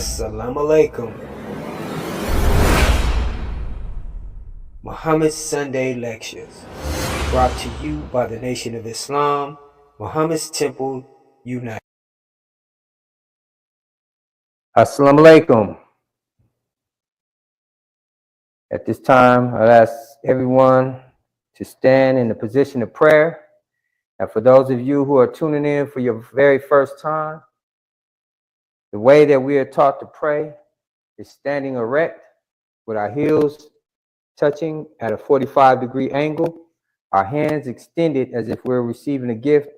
Assalamu alaikum. Muhammad's Sunday Lectures, brought to you by the Nation of Islam, Muhammad's Temple United. Assalamu alaikum. At this time, I'll ask everyone to stand in the position of prayer. And for those of you who are tuning in for your very first time, the way that we are taught to pray is standing erect with our heels touching at a 45-degree angle, our hands extended as if we're receiving a gift,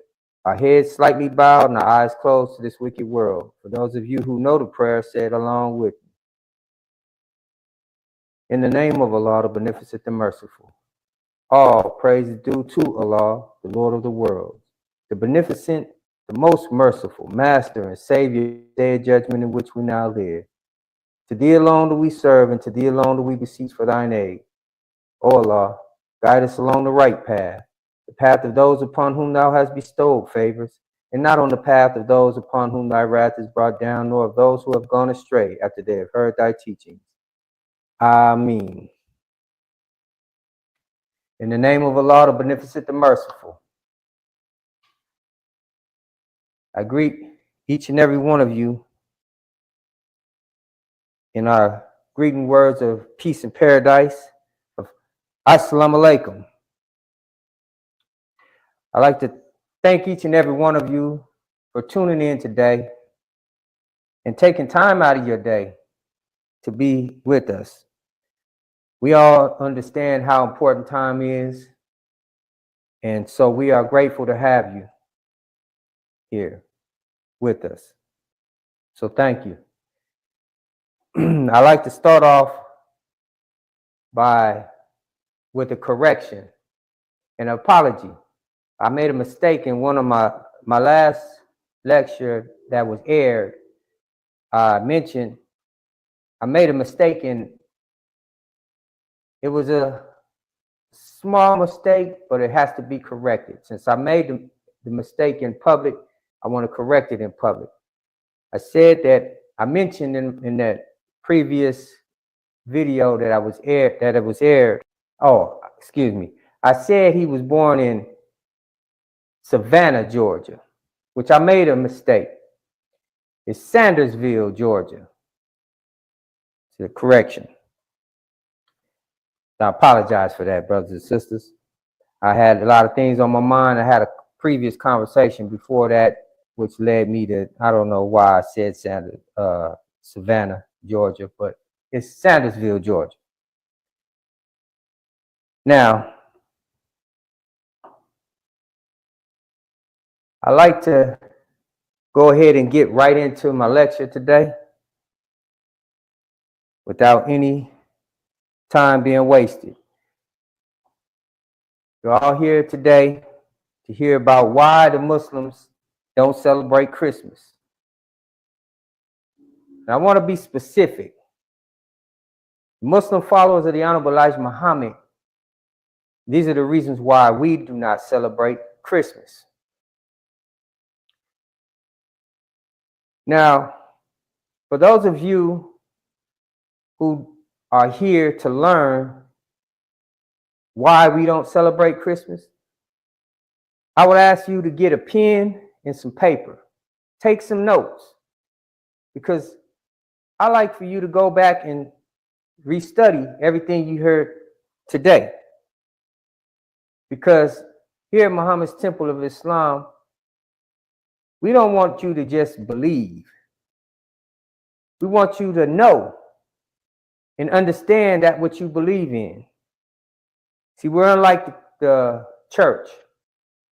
our heads slightly bowed and our eyes closed to this wicked world. For those of you who know the prayer, say it along with me. In the name of Allah, the Beneficent, the Merciful. All praise is due to Allah, the Lord of the world, the Beneficent, the Most Merciful, Master and Savior, day of judgment in which we now live. To Thee alone do we serve, and to Thee alone do we beseech for Thine aid. O Allah, guide us along the right path, the path of those upon whom Thou hast bestowed favors, and not on the path of those upon whom Thy wrath is brought down, nor of those who have gone astray after they have heard Thy teachings. Ameen. In the name of Allah, the Beneficent, the Merciful, I greet each and every one of you in our greeting words of peace and paradise of Assalamu alaikum. I'd like to thank each and every one of you for tuning in today and taking time out of your day to be with us. We all understand how important time is, and so we are grateful to have you here with us. So thank you. I like to start off with a correction, an apology. I made a mistake in one of my last lecture that was aired. I made a mistake in, it was a small mistake, but it has to be corrected. Since I made the mistake in public, I want to correct it in public. I said that, I mentioned in that previous video that it was aired. Oh, excuse me. I said he was born in Savannah, Georgia, which I made a mistake. It's Sandersville, Georgia. It's a correction. I apologize for that, brothers and sisters. I had a lot of things on my mind. I had a previous conversation before that, which led me to, I don't know why I said Savannah, Georgia, but it's Sandersville, Georgia. Now, I like to go ahead and get right into my lecture today without any time being wasted. You're all here today to hear about why the Muslims don't celebrate Christmas. And I want to be specific. Muslim followers of the Honorable Elijah Muhammad, these are the reasons why we do not celebrate Christmas. Now, for those of you who are here to learn why we don't celebrate Christmas, I would ask you to get a pen and some paper. Take some notes, because I like for you to go back and restudy everything you heard today. Because here at Muhammad's Temple of Islam, we don't want you to just believe. We want you to know and understand that what you believe in. See, we're unlike the church,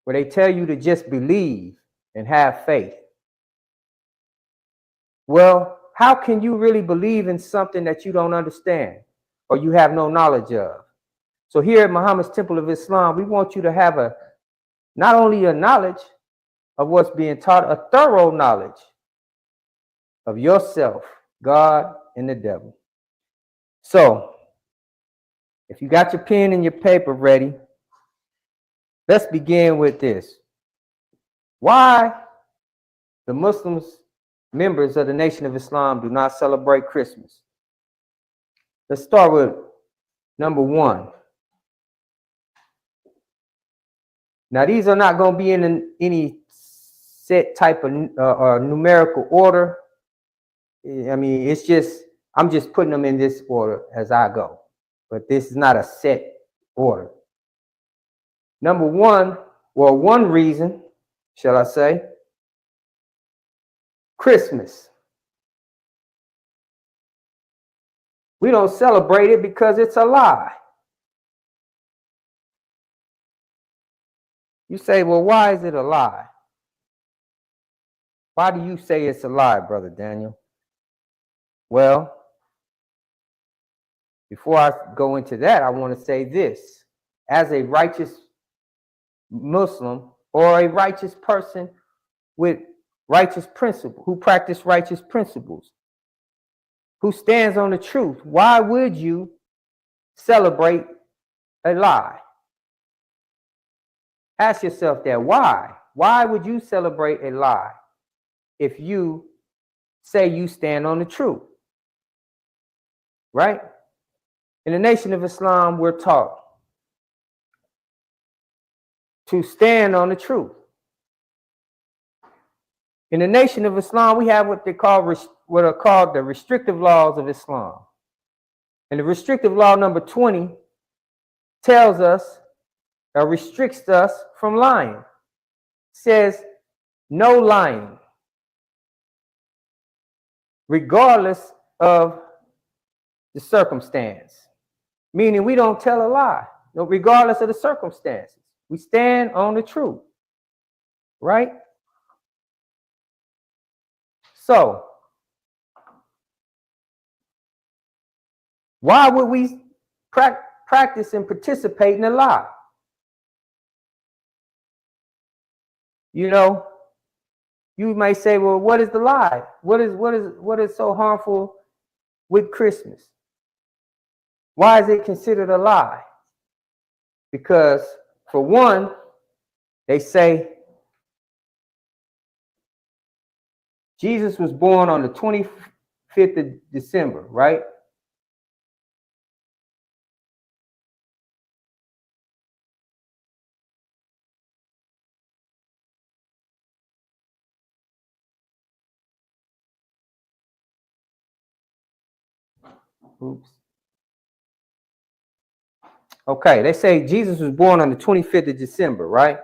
where they tell you to just believe and have faith. Well, how can you really believe in something that you don't understand or you have no knowledge of? So here at Muhammad's Temple of Islam, we want you to have not only a knowledge of what's being taught, a thorough knowledge of yourself, God, and the devil. So, if you got your pen and your paper ready, let's begin with this. Why the Muslims members of the Nation of Islam do not celebrate Christmas. Let's start with number one. Now, these are not going to be in any set type of numerical order. I mean, it's just, I'm just putting them in this order as I go. But this is not a set order. Number one, well, one reason, shall I say, Christmas. We don't celebrate it because it's a lie. You say, well, why is it a lie? Why do you say it's a lie, Brother Daniel? Well, before I go into that, I want to say this. As a righteous Muslim or a righteous person with righteous principles, who practice righteous principles, who stands on the truth, why would you celebrate a lie? Ask yourself that. Why? Why would you celebrate a lie if you say you stand on the truth? Right? In the Nation of Islam, we're taught to stand on the truth. In the Nation of Islam, we have what are called the restrictive laws of Islam. And the restrictive law number 20 tells us, or restricts us from lying. It says no lying, regardless of the circumstance. Meaning we don't tell a lie, regardless of the circumstances. We stand on the truth, right? So, why would we practice and participate in a lie? You know, you may say, well, what is the lie? What is so harmful with Christmas? Why is it considered a lie? Because, for one, they say Jesus was born on the 25th of December, right? Oops. Okay, they say Jesus was born on the 25th of December, right?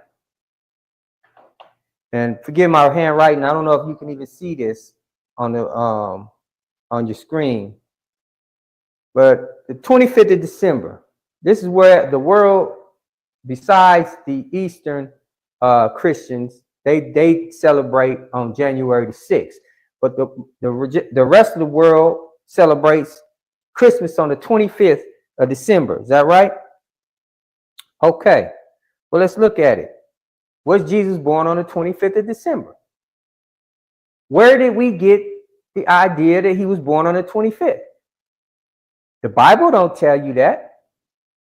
And forgive my handwriting. I don't know if you can even see this on the on your screen. But the 25th of December, this is where the world, besides the Eastern Christians, they celebrate on January the 6th. But the rest of the world celebrates Christmas on the 25th of December. Is that right? Okay. Well, let's look at it. Was Jesus born on the 25th of December? Where did we get the idea that he was born on the 25th? The Bible don't tell you that.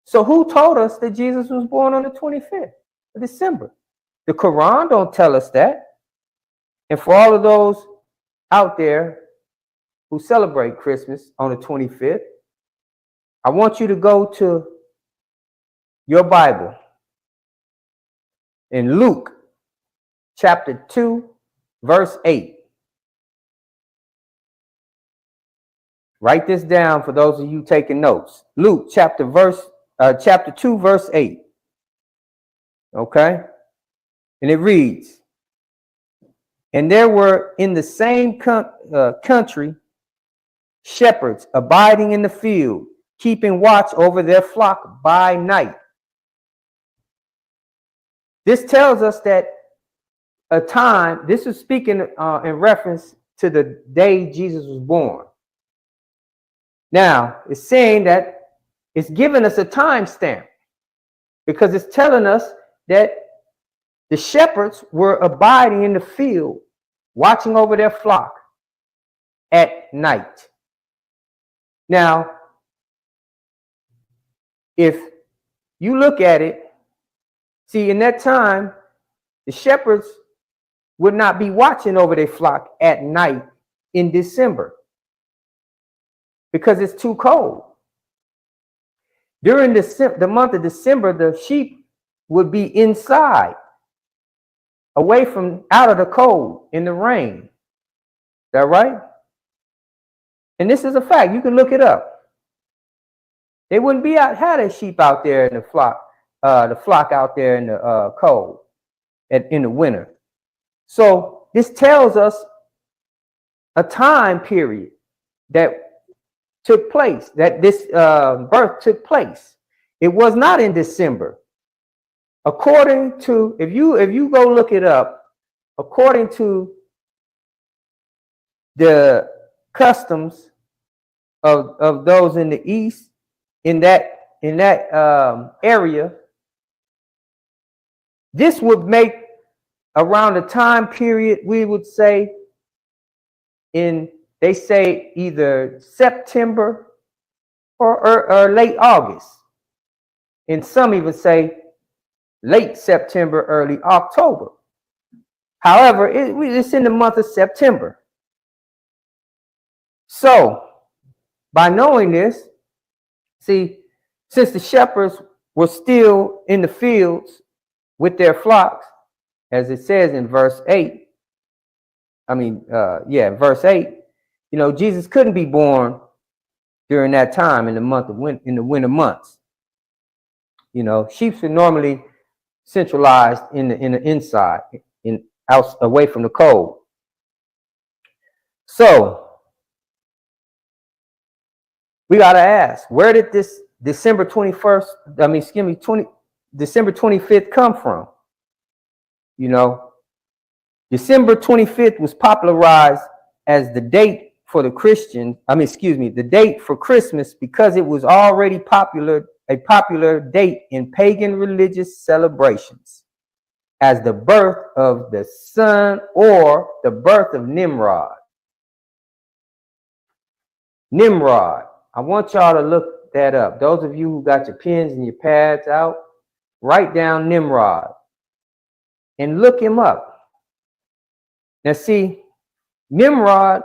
So who told us that Jesus was born on the 25th of December? The Quran don't tell us that. And for all of those out there who celebrate Christmas on the 25th, I want you to go to your Bible in Luke chapter 2, verse 8. Write this down for those of you taking notes. Luke chapter 2, verse 8. Okay? And it reads, and there were in the same country shepherds abiding in the field, keeping watch over their flock by night. This tells us that a time, this is speaking in reference to the day Jesus was born. Now, it's saying that it's giving us a time stamp because it's telling us that the shepherds were abiding in the field, watching over their flock at night. Now, if you look at it, see, in that time, the shepherds would not be watching over their flock at night in December because it's too cold. During the month of December, the sheep would be inside, away from out of the cold in the rain. Is that right? And this is a fact. You can look it up. They wouldn't be out, had a sheep out there in the flock out there in the cold in the winter. So this tells us a time period that took place, that this birth took place. It was not in December. According to, if you go look it up, according to the customs of those in the East, in that area, this would make around the time period, we would say, they say either September or late August. And some even say late September, early October. However, it's in the month of September. So, by knowing this, see, since the shepherds were still in the fields with their flocks, as it says in verse 8, verse 8, Jesus couldn't be born during that time in the winter months. Sheep are normally centralized in the inside, out away from the cold. So we got to ask, where did this December 25th come from? December 25th was popularized as the date for the date for Christmas because it was already a popular date in pagan religious celebrations as the birth of the sun or the birth of Nimrod. Nimrod. I want y'all to look that up. Those of you who got your pens and your pads out, write down Nimrod and look him up. Now see, Nimrod,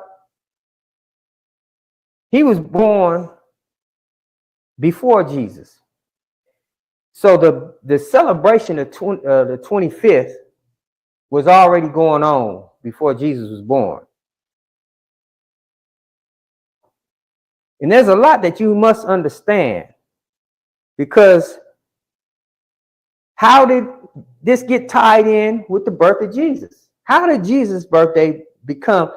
he was born before Jesus. So the celebration of the 25th was already going on before Jesus was born. And there's a lot that you must understand, because how did this get tied in with the birth of Jesus? How did Jesus' birthday become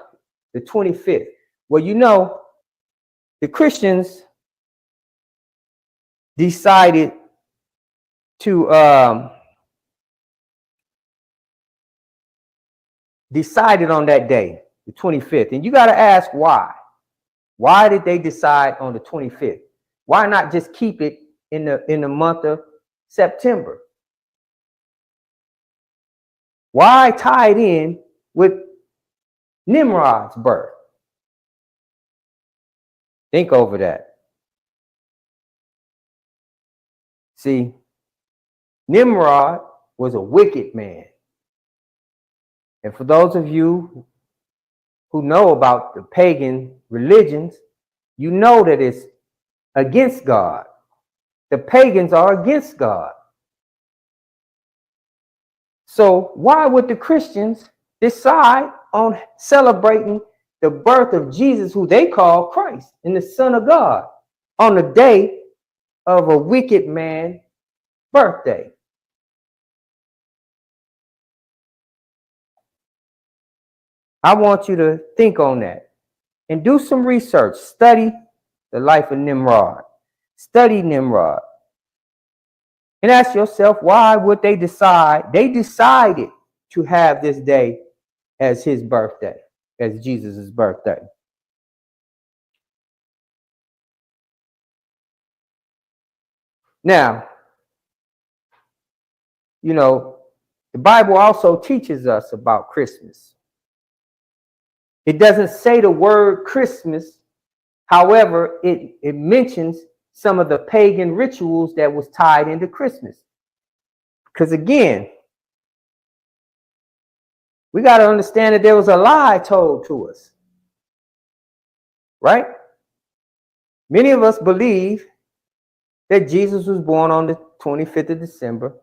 the 25th? Well, the Christians decided to decided on that day, the 25th. And you got to ask why. Why did they decide on the 25th? Why not just keep it in the month of September? Why tie it in with Nimrod's birth? Think over that. See, Nimrod was a wicked man. And for those of you who know about the pagan religions, you know that it's against God. The pagans are against God. So why would the Christians decide on celebrating the birth of Jesus, who they call Christ and the Son of God, on the day of a wicked man's birthday? I want you to think on that and do some research. Study the life of Nimrod. Study Nimrod. And ask yourself, why would they decide? They decided to have this day as his birthday, as Jesus' birthday. Now, the Bible also teaches us about Christmas. It doesn't say the word Christmas. However, it mentions some of the pagan rituals that was tied into Christmas. Because again, We got to understand that there was a lie told to us. Right? Many of us believe that Jesus was born on the 25th of December.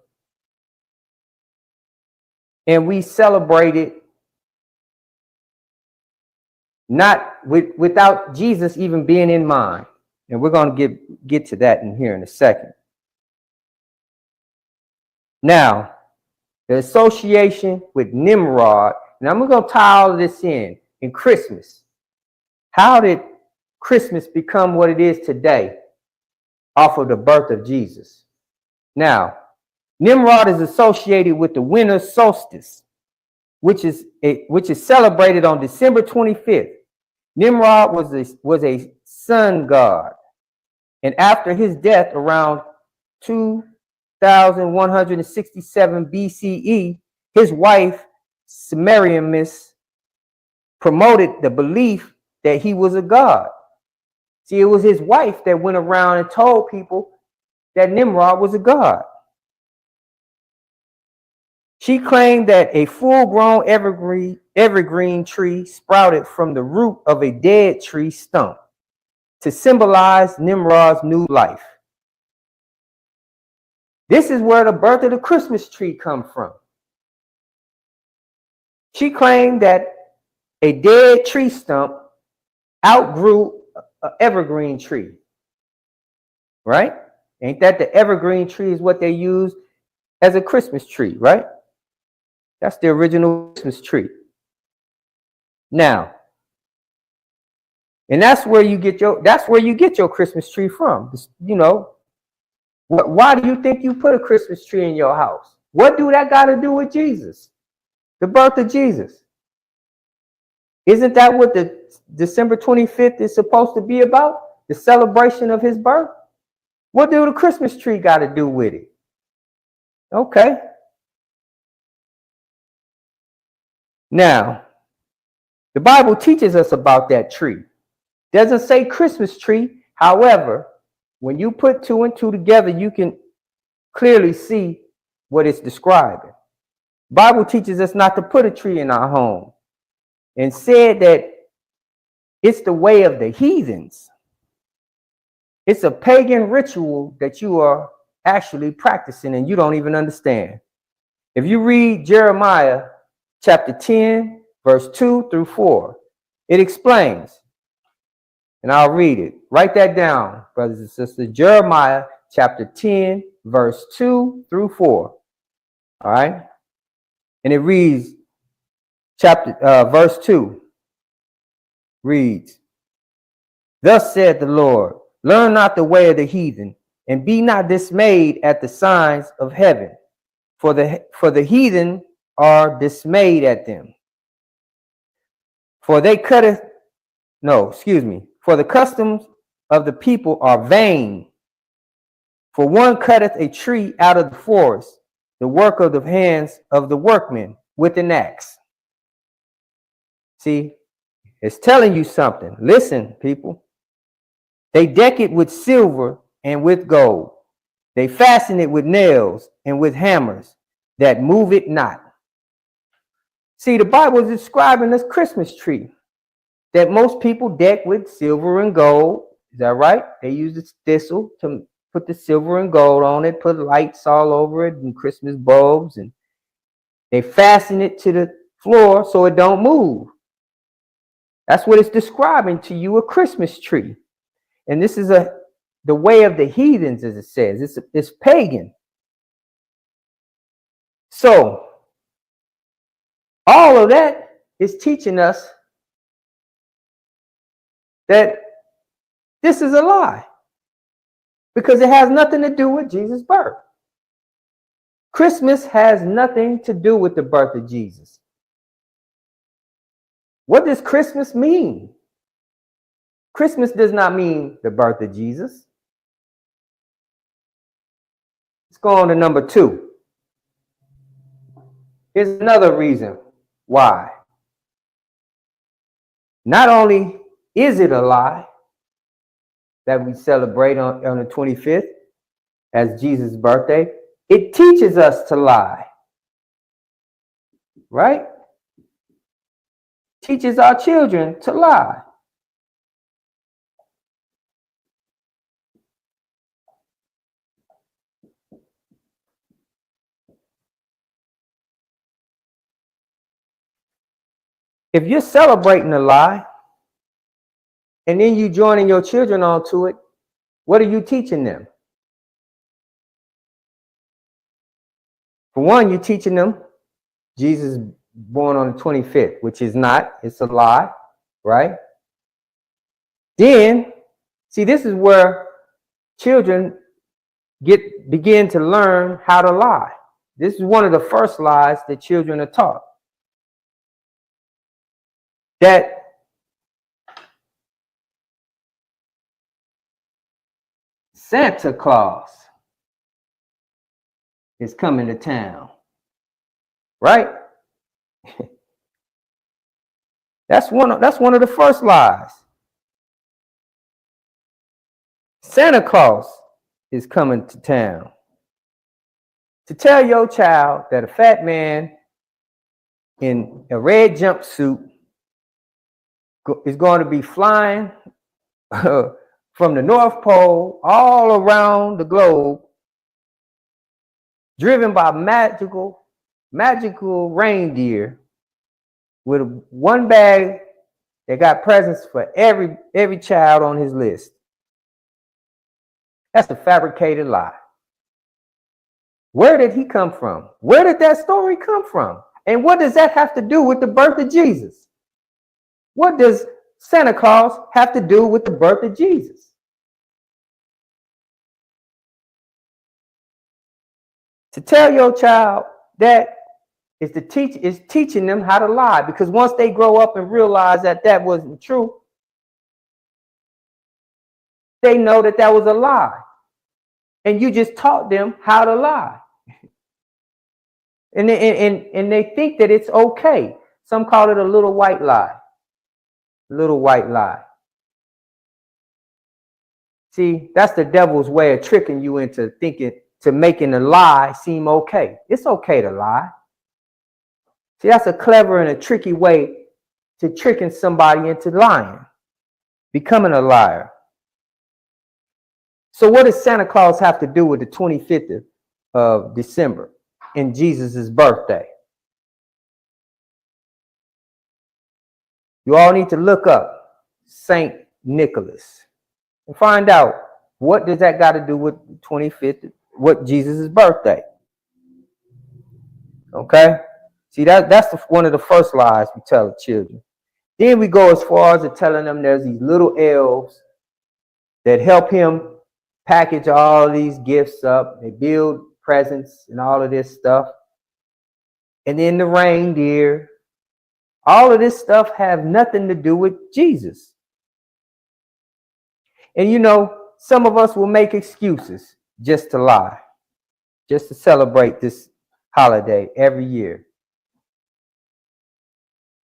And we celebrate it without Jesus even being in mind. And we're going to get to that in here in a second. Now, the association with Nimrod, and I'm going to tie all of this in Christmas. How did Christmas become what it is today off of the birth of Jesus? Now, Nimrod is associated with the winter solstice, which is celebrated on December 25th. Nimrod was a sun god, and after his death around 2167 BCE, his wife Semiramis promoted the belief that he was a god. See, it was his wife that went around and told people that Nimrod was a god. She claimed that a full-grown evergreen tree sprouted from the root of a dead tree stump to symbolize Nimrod's new life. This is where the birth of the Christmas tree comes from. She claimed that a dead tree stump outgrew an evergreen tree. Right? Ain't that the evergreen tree is what they use as a Christmas tree, right? That's the original Christmas tree. Now, and that's where you get your Christmas tree from. You know, why do you think you put a Christmas tree in your house? What do that got to do with Jesus? The birth of Jesus. Isn't that what the December 25th is supposed to be about? The celebration of his birth? What do the Christmas tree got to do with it? Okay. Now, the Bible teaches us about that tree. Doesn't say Christmas tree. However, when you put two and two together, you can clearly see what it's describing. The Bible teaches us not to put a tree in our home, and said that it's the way of the heathens. It's a pagan ritual that you are actually practicing and you don't even understand. If you read Jeremiah chapter 10, verse 2 through 4, it explains, and I'll read it. Write that down, brothers and sisters. Jeremiah chapter 10, verse 2 through 4. All right? And it reads, verse 2 reads, "Thus said the Lord, learn not the way of the heathen, and be not dismayed at the signs of heaven, for the heathen are dismayed at them. For the customs of the people are vain. For one cutteth a tree out of the forest, the work of the hands of the workmen with an axe." See, it's telling you something. Listen, people. They deck it with silver and with gold. They fasten it with nails and with hammers that move it not. See, the Bible is describing this Christmas tree that most people deck with silver and gold. Is that right? They use the thistle to put the silver and gold on it, put lights all over it and Christmas bulbs, and they fasten it to the floor so it don't move. That's what it's describing to you, a Christmas tree. And this is the way of the heathens, as it says. It's pagan. So, all of that is teaching us that this is a lie, because it has nothing to do with Jesus' birth. Christmas has nothing to do with the birth of Jesus. What does Christmas mean? Christmas does not mean the birth of Jesus. Let's go on to number 2. Here's another reason why. Not only is it a lie that we celebrate on the 25th as Jesus' birthday, it teaches us to lie. Right? teaches our children to lie. If you're celebrating a lie and then you joining your children onto it, what are you teaching them? For one, you're teaching them Jesus born on the 25th, which is not, it's a lie, right? Then, see, this is where children begin to learn how to lie. This is one of the first lies that children are taught. That Santa Claus is coming to town, right? That's one of the first lies. Santa Claus is coming to town. To tell your child that a fat man in a red jumpsuit is going to be flying from the North Pole all around the globe, driven by magical reindeer with one bag that got presents for every child on his list. That's a fabricated lie. Where did he come from? Where did that story come from? And what does that have to do with the birth of Jesus? What does Santa Claus have to do with the birth of Jesus? To tell your child that is teaching them how to lie, because once they grow up and realize that that wasn't true, they know that that was a lie. And you just taught them how to lie. And they think that it's okay. Some call it a little white lie. Little white lie. See, that's the devil's way of tricking you into thinking, to making a lie seem okay. It's okay to lie. See, that's a clever and a tricky way to tricking somebody into lying, becoming a liar. So what does Santa Claus have to do with the 25th of December and Jesus' birthday? You all need to look up Saint Nicholas and find out what does that got to do with the 25th, what Jesus' birthday. Okay? See, that's one of the first lies we tell the children. Then we go as far as to telling them there's these little elves that help him package all these gifts up. They build presents and all of this stuff. And then the reindeer. All of this stuff have nothing to do with Jesus. And you know, some of us will make excuses just to lie, just to celebrate this holiday every year.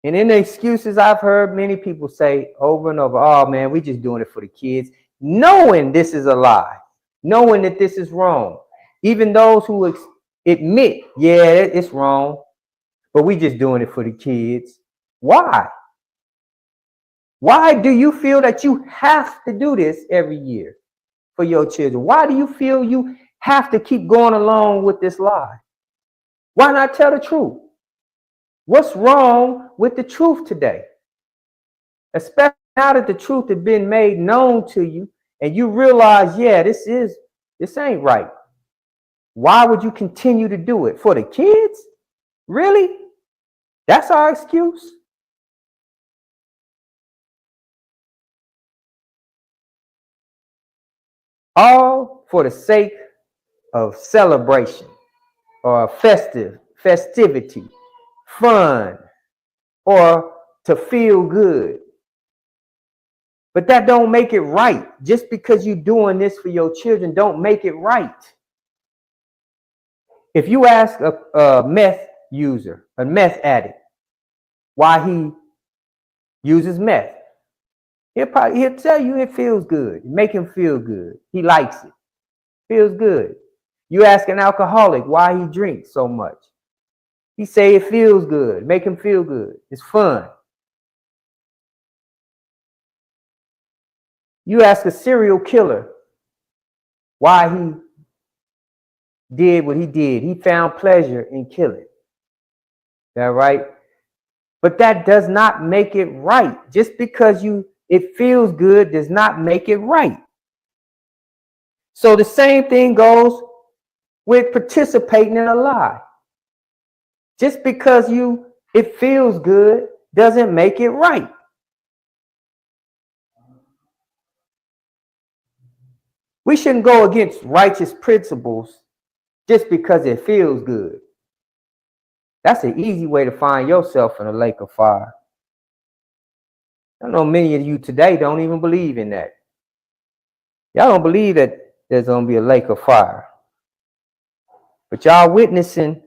And in the excuses, I've heard many people say over and over, oh man, we're just doing it for the kids, knowing this is a lie, knowing that this is wrong. Even those who admit, yeah, it's wrong, but we just doing it for the kids. Why? Why do you feel that you have to do this every year for your children? Why do you feel you have to keep going along with this lie? Why not tell the truth? What's wrong with the truth today? Especially now that the truth has been made known to you and you realize, yeah, this ain't right. Why would you continue to do it? For the kids? Really? That's our excuse? All for the sake of celebration or festivity, fun, or to feel good. But that don't make it right. Just because you're doing this for your children don't make it right. If you ask a meth user, a meth addict, why he uses meth, he'll tell you it feels good. Make him feel good. He likes it. Feels good. You ask an alcoholic why he drinks so much. He say it feels good. Make him feel good. It's fun. You ask a serial killer why he did what he did. He found pleasure in killing. That right? But that does not make it right. Just because it feels good does not make it right. So the same thing goes with participating in a lie. Just because it feels good doesn't make it right. We shouldn't go against righteous principles just because it feels good. That's an easy way to find yourself in a lake of fire. I know many of you today don't even believe in that. Y'all don't believe that there's going to be a lake of fire. But y'all witnessing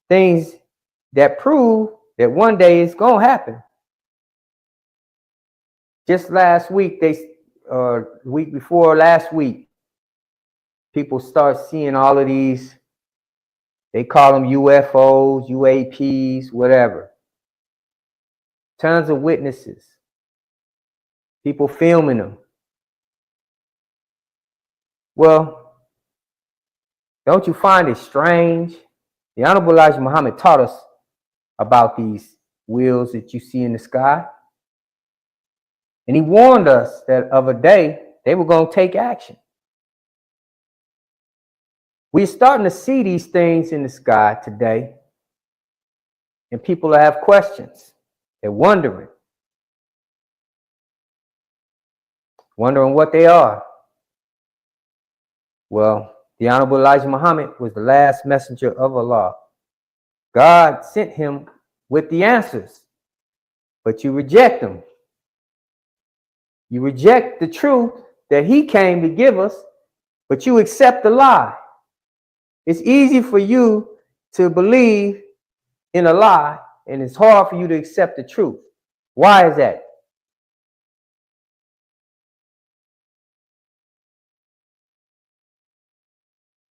things that prove that one day it's going to happen. Just last week, week before last week, people start seeing all of these, they call them UFOs, UAPs, whatever. Tons of witnesses. People filming them. Well, don't you find it strange? The Honorable Elijah Muhammad taught us about these wheels that you see in the sky. And he warned us that of a day they were going to take action. We're starting to see these things in the sky today. And people have questions. They're wondering what they are. Well, the Honorable Elijah Muhammad was the last messenger of Allah. God sent him with the answers, but you reject them. You reject the truth that he came to give us, but you accept the lie. It's easy for you to believe in a lie, and it's hard for you to accept the truth. Why is that?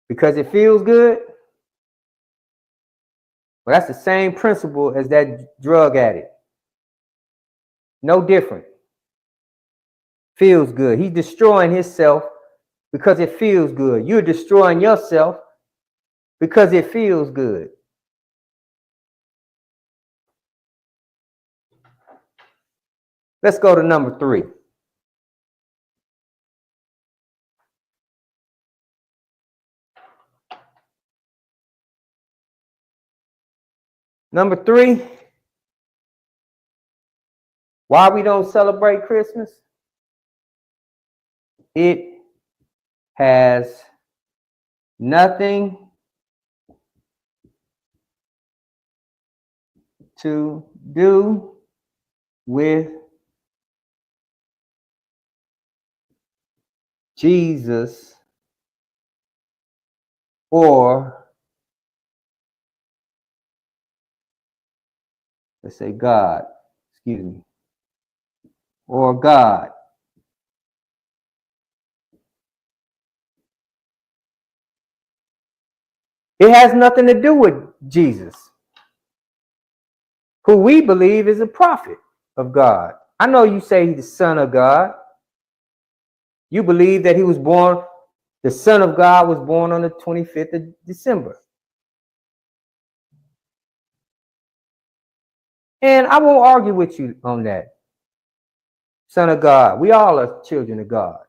Because it feels good? Well, that's the same principle as that drug addict. No different. Feels good. He's destroying himself because it feels good. You're destroying yourself because it feels good. Let's go to number 3. Number 3, why we don't celebrate Christmas? It has nothing to do with Jesus or, let's say God, or God. It has nothing to do with Jesus, who we believe is a prophet of God. I know you say he's the Son of God. You believe that he was born, the Son of God was born on the 25th of December. And I won't argue with you on that. Son of God. We all are children of God.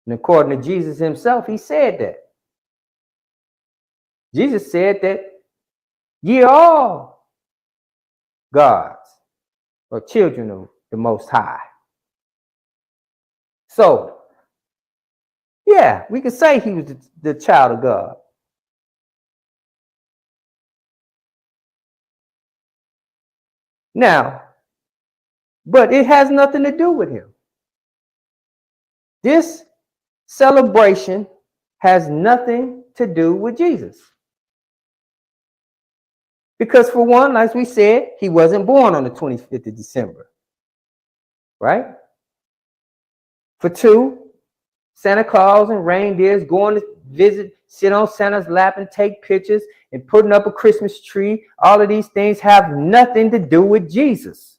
And according to Jesus himself, he said that. Jesus said that ye are all gods or children of the Most High. So, yeah, we could say he was the child of God. Now, but it has nothing to do with him. This celebration has nothing to do with Jesus. Because for one, as we said, he wasn't born on the 25th of December. Right? For two, Santa Claus and reindeers going to visit, sit on Santa's lap and take pictures and putting up a Christmas tree. All of these things have nothing to do with Jesus.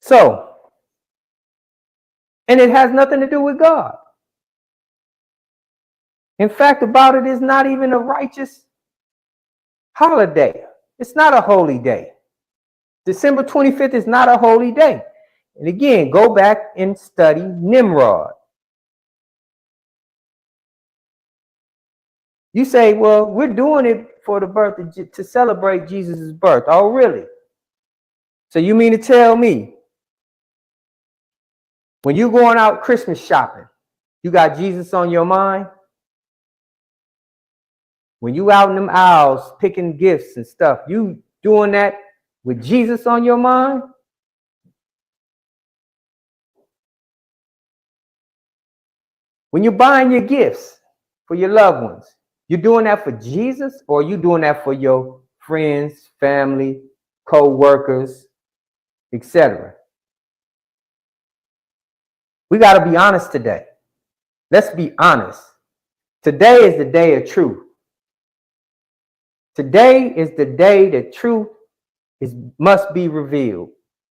So, and it has nothing to do with God. In fact, about it is not even a righteous holiday. It's not a holy day. December 25th is not a holy day. And again, go back and study Nimrod. You say, well, we're doing it for the birth to celebrate Jesus' birth. Oh, really? So you mean to tell me when you're going out Christmas shopping, you got Jesus on your mind? When you out in them aisles picking gifts and stuff, you doing that with Jesus on your mind? When you're buying your gifts for your loved ones, you doing that for Jesus, or you doing that for your friends, family, co-workers, etc.? We got to be honest today. Let's be honest. Today is the day of truth. Today is the day that truth must be revealed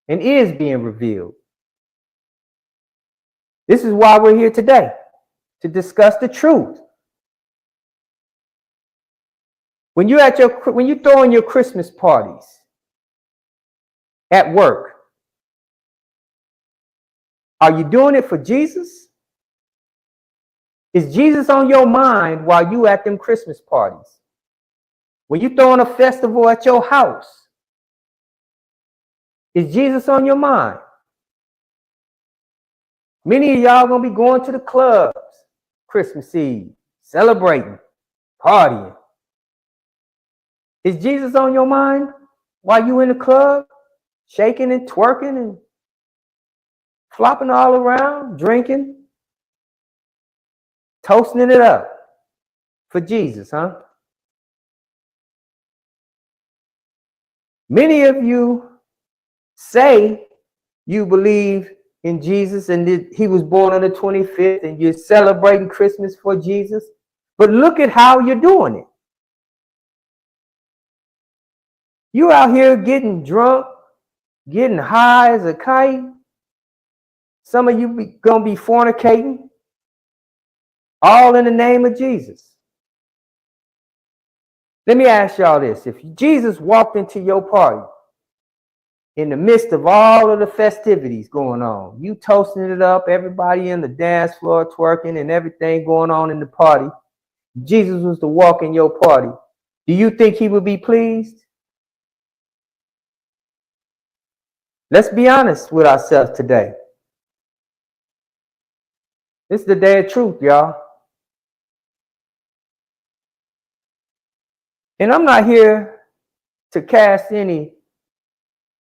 and is being revealed. This is why we're here today, to discuss the truth. When you're throwing your Christmas parties at work, are you doing it for Jesus? Is Jesus on your mind while you at them Christmas parties? When you throwing a festival at your house, is Jesus on your mind? Many of y'all gonna be going to the clubs Christmas Eve, celebrating, partying. Is Jesus on your mind while you in the club, shaking and twerking and flopping all around, drinking, toasting it up for Jesus, huh? Many of you say you believe in Jesus and that he was born on the 25th and you're celebrating Christmas for Jesus, but look at how you're doing it. You out here getting drunk, getting high as a kite. Some of you gonna be fornicating, all in the name of Jesus. Let me ask y'all this. If Jesus walked into your party in the midst of all of the festivities going on, you toasting it up, everybody in the dance floor twerking and everything going on in the party, Jesus was to walk in your party, do you think he would be pleased? Let's be honest with ourselves today. This is the day of truth, y'all. And I'm not here to cast any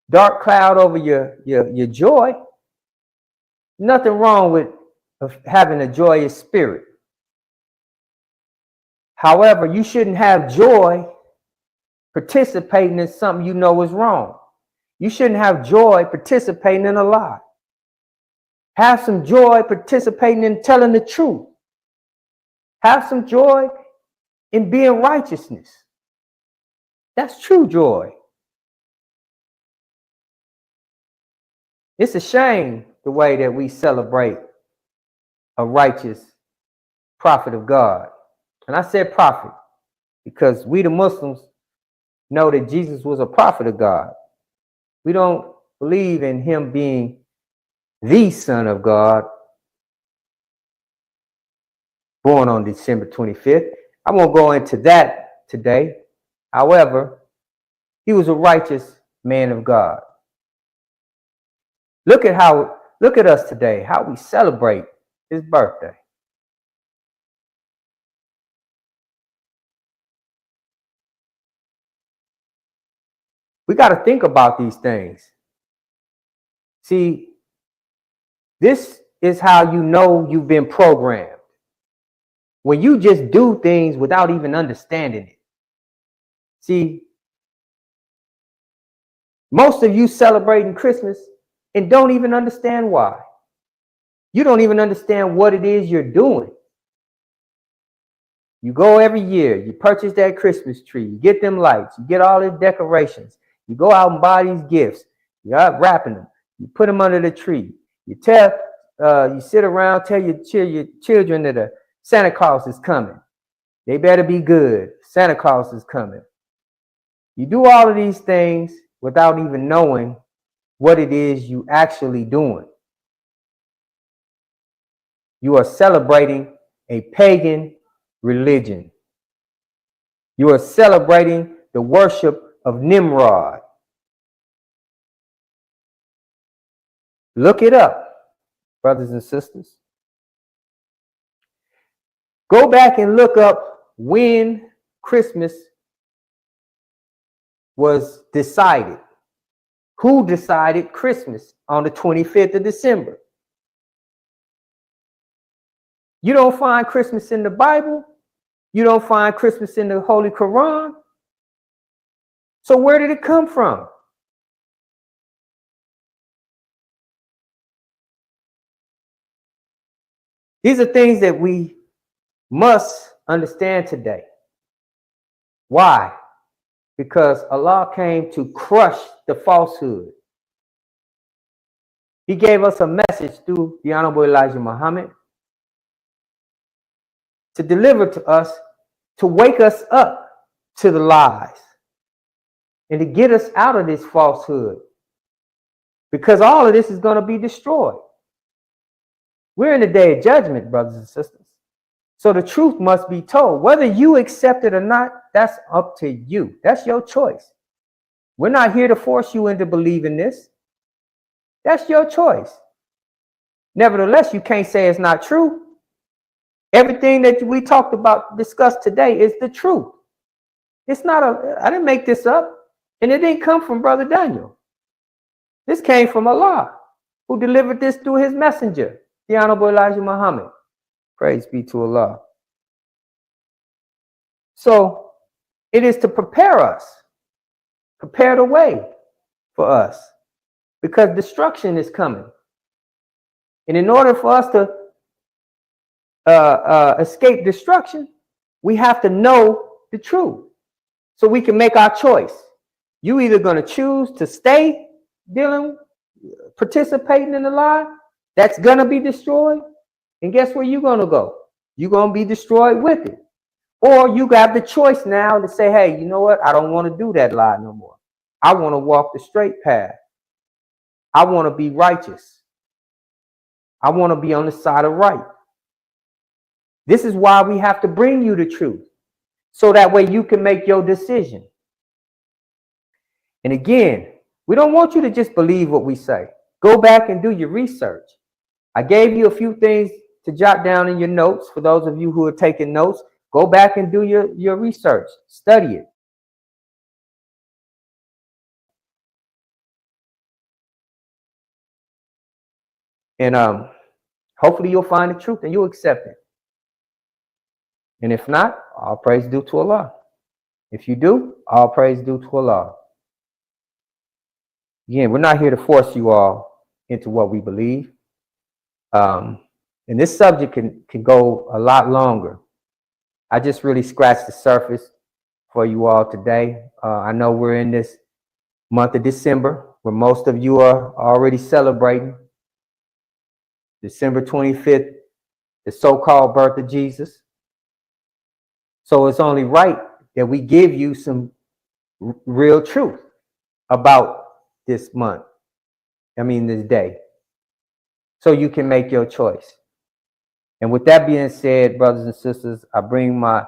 dark cloud over your joy. Nothing wrong with having a joyous spirit. However, you shouldn't have joy participating in something you know is wrong. You shouldn't have joy participating in a lie. Have some joy participating in telling the truth. Have some joy in being righteousness. That's true joy. It's a shame the way that we celebrate a righteous prophet of God. And I said prophet because we the Muslims know that Jesus was a prophet of God. We don't believe in him being the Son of God, born on December 25th. I won't go into that today. However, he was a righteous man of God. Look at us today, how we celebrate his birthday. We got to think about these things. See, this is how you know you've been programmed. When you just do things without even understanding it. See, most of you celebrating Christmas and don't even understand why. You don't even understand what it is you're doing. You go every year, you purchase that Christmas tree, you get them lights, you get all the decorations, you go out and buy these gifts, you're out wrapping them, You put them under the tree. You sit around, tell your children that Santa Claus is coming. They better be good. Santa Claus is coming. You do all of these things without even knowing what it is you actually doing. You are celebrating a pagan religion. You are celebrating the worship of Nimrod. Look it up, brothers and sisters. Go back and look up when Christmas was decided. Who decided Christmas on the 25th of December? You don't find Christmas in the Bible. You don't find Christmas in the Holy Quran. So where did it come from? These are things that we must understand today. Why? Because Allah came to crush the falsehood. He gave us a message through the Honorable Elijah Muhammad to deliver to us, to wake us up to the lies and to get us out of this falsehood, because all of this is going to be destroyed. We're in the day of judgment, brothers and sisters. So the truth must be told. Whether you accept it or not, that's up to you. That's your choice. We're not here to force you into believing this. That's your choice. Nevertheless, you can't say it's not true. Everything that we talked about, discussed today, is the truth. It's not I didn't make this up, and it didn't come from Brother Daniel. This came from Allah, who delivered this through his messenger, the Honorable Elijah Muhammad. Praise be to Allah. So it is to prepare us, prepare the way for us, because destruction is coming. And in order for us to escape destruction, we have to know the truth so we can make our choice. You either going to choose to stay participating in the lie that's going to be destroyed, and guess where you're going to go? You're going to be destroyed with it. Or you got the choice now to say, hey, you know what? I don't want to do that lie no more. I want to walk the straight path. I want to be righteous. I want to be on the side of right. This is why we have to bring you the truth, so that way you can make your decision. And again, we don't want you to just believe what we say. Go back and do your research. I gave you a few things to jot down in your notes. For those of you who are taking notes, go back and do your research. Study it. And hopefully you'll find the truth and you'll accept it. And if not, all praise due to Allah. If you do, all praise due to Allah. Again, we're not here to force you all into what we believe. And this subject can go a lot longer. I just really scratched the surface for you all today. I know we're in this month of December, where most of you are already celebrating December 25th, the so-called birth of Jesus. So it's only right that we give you some real truth about this month. This day. So you can make your choice. And with that being said, brothers and sisters, I bring my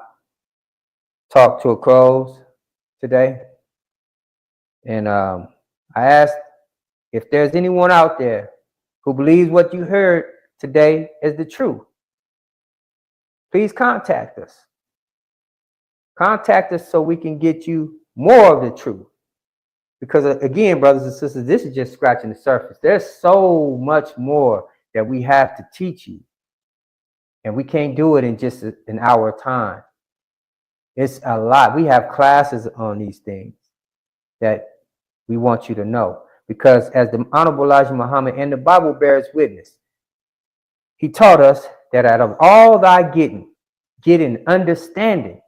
talk to a close today. And I ask if there's anyone out there who believes what you heard today is the truth, please contact us. Contact us so we can get you more of the truth. Because again, brothers and sisters, this is just scratching the surface. There's so much more that we have to teach you. And we can't do it in just an hour time. It's a lot. We have classes on these things that we want you to know. Because as the Honorable Elijah Muhammad and the Bible bears witness, he taught us that out of all thy getting understanding.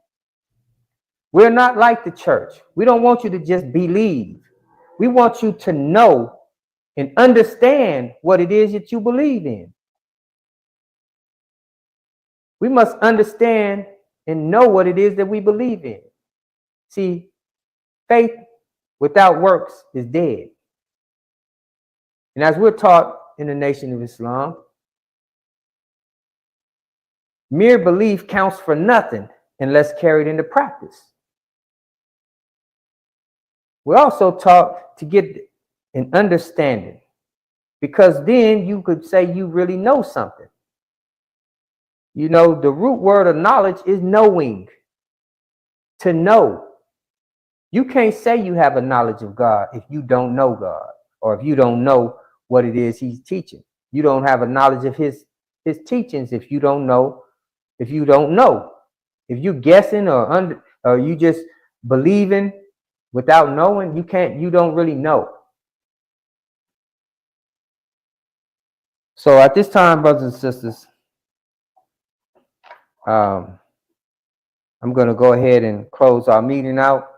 We're not like the church. We don't want you to just believe. We want you to know and understand what it is that you believe in. We must understand and know what it is that we believe in. See, faith without works is dead. And as we're taught in the Nation of Islam, mere belief counts for nothing unless carried into practice. We're also taught to get an understanding, because then you could say you really know something. You know, the root word of knowledge is knowing. To know. You can't say you have a knowledge of God if you don't know God, or if you don't know what it is he's teaching. You don't have a knowledge of his teachings if you don't know. If you you're guessing or you just believing without knowing, you don't really know. So at this time, brothers and sisters, I'm going to go ahead and close our meeting out.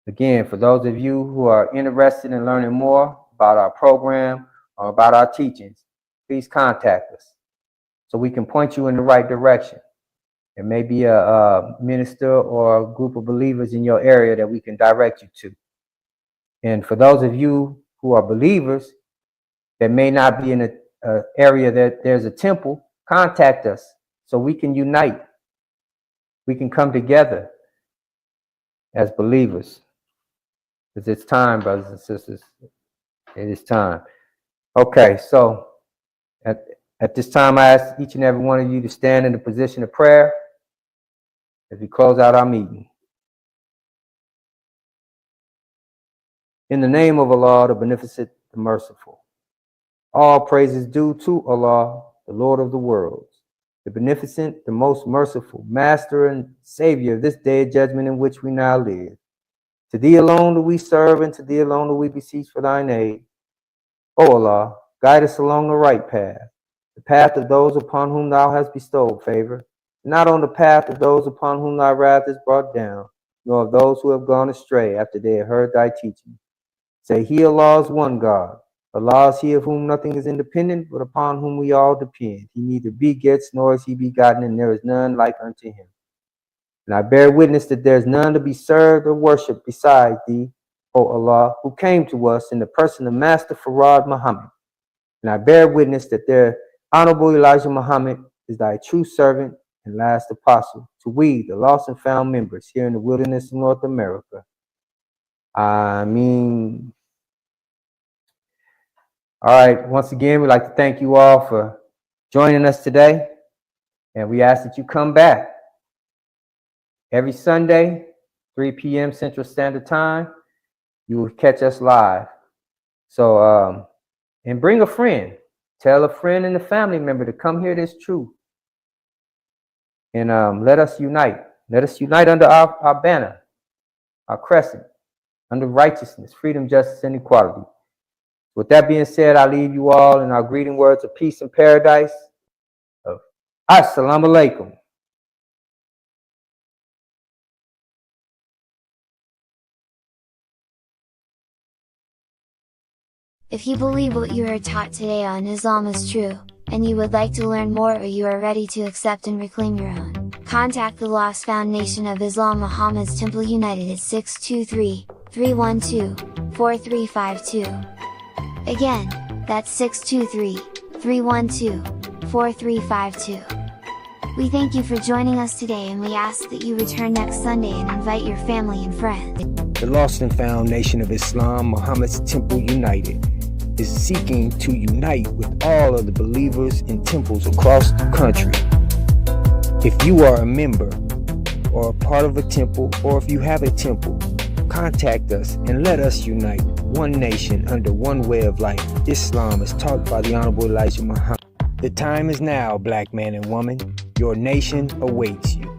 Again, for those of you who are interested in learning more about our program or about our teachings, please contact us so we can point you in the right direction. There may be a minister or a group of believers in your area that we can direct you to. And for those of you who are believers that may not be in an area that there's a temple, contact us so we can unite. We can come together as believers. Because it's time, brothers and sisters. It is time. Okay, so at this time, I ask each and every one of you to stand in the position of prayer as we close out our meeting. In the name of Allah, the Beneficent, the Merciful, all praises due to Allah, the Lord of the worlds, the Beneficent, the Most Merciful, Master and Savior of this day of judgment in which we now live. To Thee alone do we serve, and to Thee alone do we beseech for Thine aid. O Allah, guide us along the right path, the path of those upon whom Thou hast bestowed favor, not on the path of those upon whom Thy wrath is brought down, nor of those who have gone astray after they have heard Thy teaching. Say, He, Allah, is one God. Allah is He of whom nothing is independent, but upon whom we all depend. He neither begets nor is He begotten, and there is none like unto Him. And I bear witness that there is none to be served or worshipped beside Thee, O Allah, who came to us in the person of Master Farad Muhammad. And I bear witness that their Honorable Elijah Muhammad is Thy true servant and last apostle to we, the lost and found members here in the wilderness of North America. Ameen. All right, once again, we'd like to thank you all for joining us today. And we ask that you come back every Sunday, 3 p.m. Central Standard Time. You will catch us live. So, and bring a friend. Tell a friend and a family member to come hear this truth. And let us unite. Let us unite under our banner, our crescent, under righteousness, freedom, justice, and equality. With that being said, I leave you all in our greeting words of peace and paradise of Assalamu alaikum. If you believe what you are taught today on Islam is true, and you would like to learn more, or you are ready to accept and reclaim your own, contact the Lost Found Nation of Islam Muhammad's Temple United at 623-312-4352. Again, that's 623-312-4352. We thank you for joining us today, and we ask that you return next Sunday and invite your family and friends. The Lost and Found Nation of Islam Muhammad's Temple United is seeking to unite with all of the believers in temples across the country. If you are a member or a part of a temple, or if you have a temple, contact us and let us unite one nation under one way of life. Islam is taught by the Honorable Elijah Muhammad. The time is now, black man and woman. Your nation awaits you.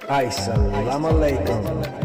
Assalamu alaikum.